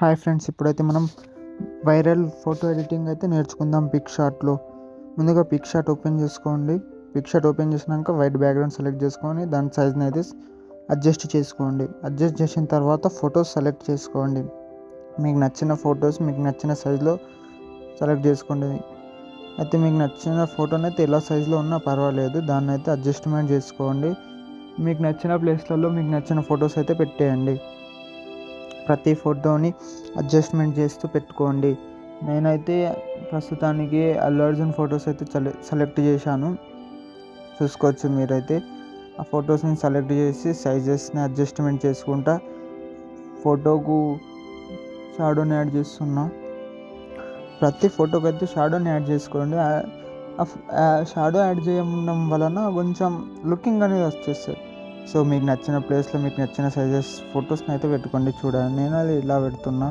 Hi friends, ఇప్పుడైతే మనం viral photo editing అయితే నేర్చుకుందాం. పిక్షార్ట్లో ముందుగా పిక్షార్ట్ ఓపెన్ చేసుకోండి. పిక్షార్ట్ ఓపెన్ చేసినాక వైట్ బ్యాక్గ్రౌండ్ సెలెక్ట్ చేసుకొని దాని సైజ్ని అయితే అడ్జస్ట్ చేసుకోండి. అడ్జస్ట్ చేసిన తర్వాత ఫొటోస్ సెలెక్ట్ చేసుకోండి. మీకు నచ్చిన ఫొటోస్ మీకు నచ్చిన సైజులో సెలెక్ట్ చేసుకోండి. అయితే మీకు నచ్చిన ఫోటోని అయితే ఎలా సైజులో ఉన్నా పర్వాలేదు, దాన్ని అయితే అడ్జస్ట్మెంట్ చేసుకోండి. మీకు నచ్చిన ప్లేస్లలో మీకు నచ్చిన ఫొటోస్ అయితే పెట్టేయండి. ప్రతి ఫోటోని అడ్జస్ట్మెంట్ చేస్తూ పెట్టుకోండి. నేనైతే ప్రస్తుతానికి అల్లు అర్జున్ ఫొటోస్ అయితే సెలెక్ట్ చేశాను. చూసుకోవచ్చు మీరైతే ఆ ఫొటోస్ని సెలెక్ట్ చేసి సైజెస్ని అడ్జస్ట్మెంట్ చేసుకుంటా ఫోటోకు షాడోని యాడ్ చేస్తున్నా. ప్రతి ఫోటోకి అయితే షాడోని యాడ్ చేసుకోండి. షాడో యాడ్ చేయడం వలన కొంచెం లుకింగ్ అనేది వచ్చేస్తుంది. సో మీకు నచ్చిన ప్లేస్లో మీకు నచ్చిన సైజెస్ ఫొటోస్ని అయితే పెట్టుకోండి. చూడండి, నేను అది ఇలా పెడుతున్నా.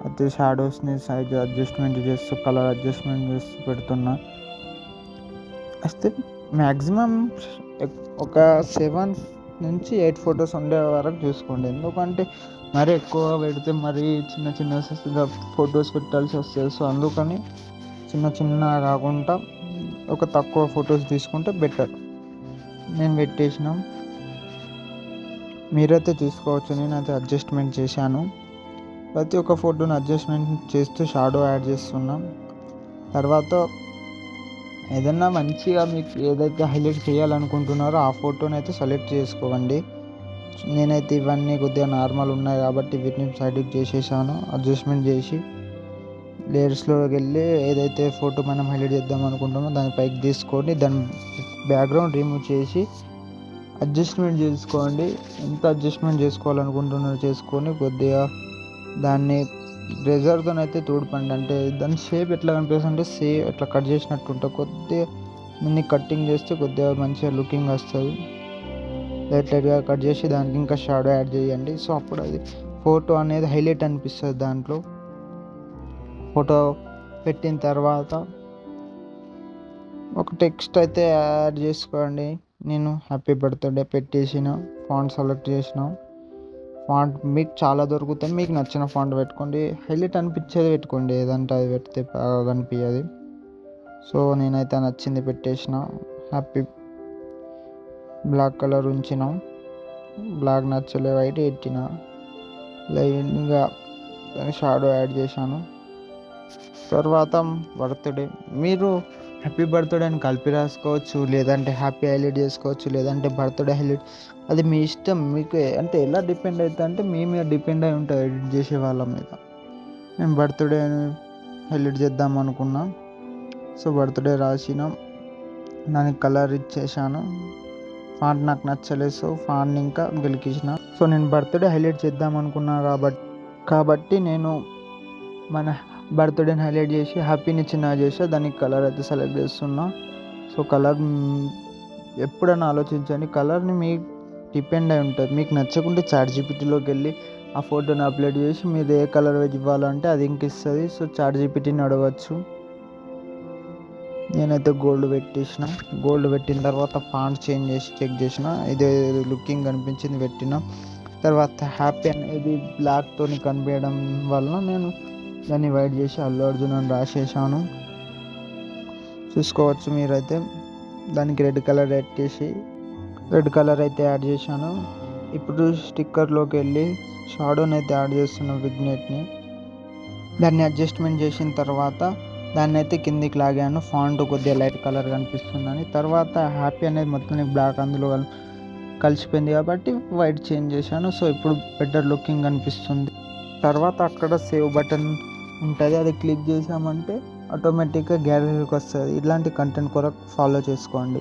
అయితే షాడోస్ని సైజ్ అడ్జస్ట్మెంట్ చేస్తూ కలర్ అడ్జస్ట్మెంట్ చేస్తూ పెడుతున్నా. అయితే మ్యాక్సిమం ఒక 7 నుంచి 8 ఫొటోస్ ఉండే వరకు చూసుకోండి. ఎందుకంటే మరీ ఎక్కువ పెడితే మరీ చిన్న ఫొటోస్ పెట్టాల్సి వస్తుంది. సో అందుకని చిన్న కాకుండా ఒక తక్కువ ఫొటోస్ తీసుకుంటే బెటర్. నేను పెట్టేసినాం, మీరైతే చూసుకోవచ్చు. నేనైతే అడ్జస్ట్మెంట్ చేశాను. ప్రతి ఒక్క ఫోటోని అడ్జస్ట్మెంట్ చేస్తూ షాడో యాడ్ చేస్తున్నాం. తర్వాత ఏదన్నా మంచిగా మీకు ఏదైతే హైలైట్ చేయాలనుకుంటున్నారో ఆ ఫోటోని అయితే సెలెక్ట్ చేసుకోండి. నేనైతే ఇవన్నీ కొద్దిగా నార్మల్ ఉన్నాయి కాబట్టి వీటిని సైడ్కి చేసేసాను. అడ్జస్ట్మెంట్ చేసి లేయర్స్లోకి వెళ్ళి ఏదైతే ఫోటో మనం హైలైట్ చేద్దాం అనుకుంటామో దాన్ని పైకి తీసుకొని దాని బ్యాక్గ్రౌండ్ రిమూవ్ చేసి అడ్జస్ట్మెంట్ చేసుకోండి. ఎంత అడ్జస్ట్మెంట్ చేసుకోవాలనుకుంటున్నారో చేసుకొని కొద్దిగా దాన్ని రేజర్తో అయితే తోడుపండి. అంటే దాని షేప్ ఎట్లా కనిపిస్తుంది అంటే ఎట్లా కట్ చేసినట్టు ఉంటుంది. కొద్దిగా దీన్ని కట్టింగ్ చేస్తే కొద్దిగా మంచిగా లుకింగ్ వస్తుంది. లైట్గా కట్ చేసి దానికి ఇంకా షాడో యాడ్ చేయండి. సో అప్పుడు అది ఫోటో అనేది హైలైట్ అనిపిస్తుంది. దాంట్లో ఫోటో పెట్టిన తర్వాత ఒక టెక్స్ట్ అయితే యాడ్ చేసుకోండి. నేను హ్యాపీ బర్త్డే పెట్టేసిన, ఫాంట్ సెలెక్ట్ చేసిన. ఫాంట్ మీకు చాలా దొరుకుతాయి, మీకు నచ్చిన ఫాంట్ పెట్టుకోండి. హైలైట్ అనిపించేది పెట్టుకోండి, ఏదంటే అది పెడితే బాగా కనిపించదు. సో నేనైతే నచ్చింది పెట్టేసిన. హ్యాపీ బ్లాక్ కలర్ ఉంచిన, బ్లాక్ నచ్చలే వైట్ పెట్టిన. లైన్గా షాడో యాడ్ చేశాను. తర్వాత బర్త్డే, మీరు హ్యాపీ బర్త్డే అని కలిపి రాసుకోవచ్చు, లేదంటే హ్యాపీ హైలైట్ చేసుకోవచ్చు, లేదంటే బర్త్డే హైలైట్, అది మీ ఇష్టం. మీకు అంటే ఎలా డిపెండ్ అవుతుంది అంటే మీ మీద డిపెండ్ అయి ఉంటుంది ఎడిట్ చేసే వాళ్ళ మీద. నేను బర్త్డే హైలైట్ చేద్దాం అనుకున్నా. సో బర్త్డే రాసిన, దానికి కలర్ ఇచ్చేసాను. ఫాంట్ నాకు నచ్చలేదు, సో ఫాంట్ని ఇంకా గెలికించిన. సో నేను బర్త్డే హైలైట్ చేద్దాం అనుకున్నా కాబట్టి నేను మన బర్త్డేని హైలైట్ చేసి హ్యాపీని చిన్నగా చేసి దానికి కలర్ అయితే సెలెక్ట్ చేస్తున్నా. సో కలర్ ఎప్పుడైనా ఆలోచించండి, కలర్ని మీకు డిపెండ్ అయి ఉంటుంది. మీకు నచ్చకుంటే ChatGPTలోకి వెళ్ళి ఆ ఫోటోని అప్లోడ్ చేసి మీరు ఏ కలర్ ఇవ్వాలంటే అది ఇంక ఇస్తుంది. సో ChatGPTని అడగచ్చు. నేనైతే గోల్డ్ పెట్టేసిన. గోల్డ్ పెట్టిన తర్వాత ఫాంట్ చేంజ్ చేసి చెక్ చేసిన, ఇదే లుకింగ్ కనిపించింది పెట్టిన. తర్వాత హ్యాపీ అనేది బ్లాక్తో కనిపించడం వలన నేను దాన్ని వైట్ చేసి అల్లు అర్జున్ అని రాసేసాను. చూసుకోవచ్చు మీరైతే. దానికి రెడ్ కలర్ అయితే యాడ్ చేశాను. ఇప్పుడు స్టిక్కర్లోకి వెళ్ళి షాడోని అయితే యాడ్ చేస్తున్నాను, విగ్నెట్ని. దాన్ని అడ్జస్ట్మెంట్ చేసిన తర్వాత దాన్ని అయితే కిందికి లాగాను. ఫాంట్ కొద్దిగా లైట్ కలర్ కనిపిస్తుందని. తర్వాత హ్యాపీ అనేది మొత్తం బ్లాక్ అందులో కలిసిపోయింది కాబట్టి వైట్ చేంజ్ చేశాను. సో ఇప్పుడు బెటర్ లుకింగ్ కనిపిస్తుంది. తర్వాత అక్కడ సేవ్ బటన్ ఉంటుంది, అది క్లిక్ చేసామంటే ఆటోమేటిక్గా గ్యాలరీకి వస్తుంది. ఇలాంటి కంటెంట్ కొరకు ఫాలో చేసుకోండి.